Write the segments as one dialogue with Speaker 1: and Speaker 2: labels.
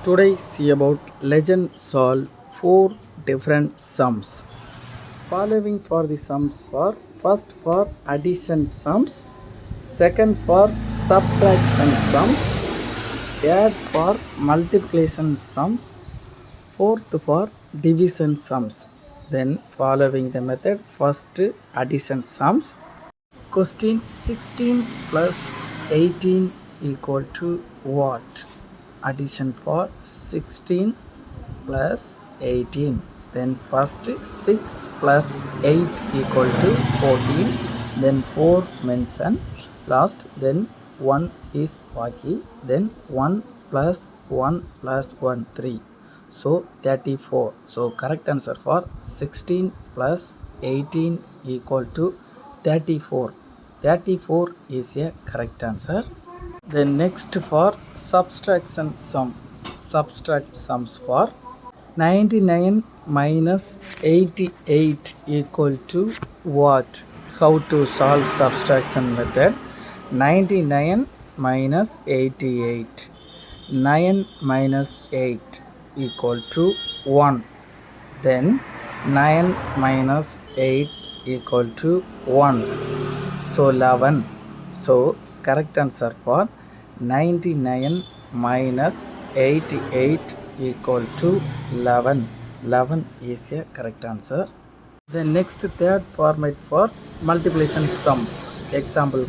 Speaker 1: Today see about legend solve 4 different sums. Following for the sums for first for addition sums, second for subtraction sums, third for multiplication sums, fourth for division sums. Then following the method first addition sums. Question 16 plus 18 equal to what? Addition for 16 plus 18. Then first 6 plus 8 equal to 14. Then 4 mention last. Then 1 is Baki. Then 1 plus 1 plus 1 3. So 34. So correct answer for 16 plus 18 equal to 34. 34 is a correct answer. Then next for subtraction sum. Subtract sums for 99 minus 88 equal to what? How to solve subtraction method? 99 minus 88. 9 minus 8 equal to 1. Then 9 minus 8 equal to 1. So 11. So correct answer for 99 minus 88 equal to 11. 11 is a correct answer. The next third format for multiplication sums. Example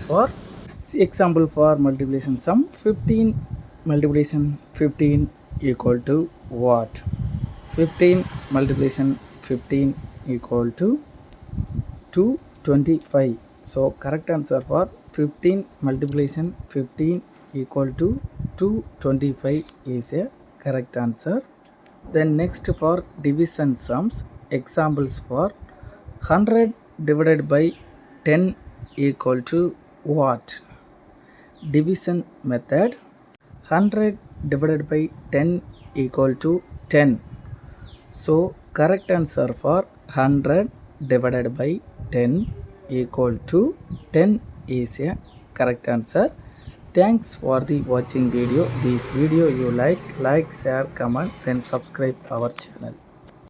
Speaker 1: for multiplication sum 15 multiplication 15 equal to what? 15 multiplication 15 equal to 225. So correct answer for 15 multiplication 15 equal to 225 is a correct answer. Then next for division sums. Examples for 100 divided by 10 equal to what? Division method. 100 divided by 10 equal to 10. So correct answer for 100 divided by 10 equal to 10 is a correct answer. Thanks for the watching video. This video you like, share, comment, then subscribe our channel.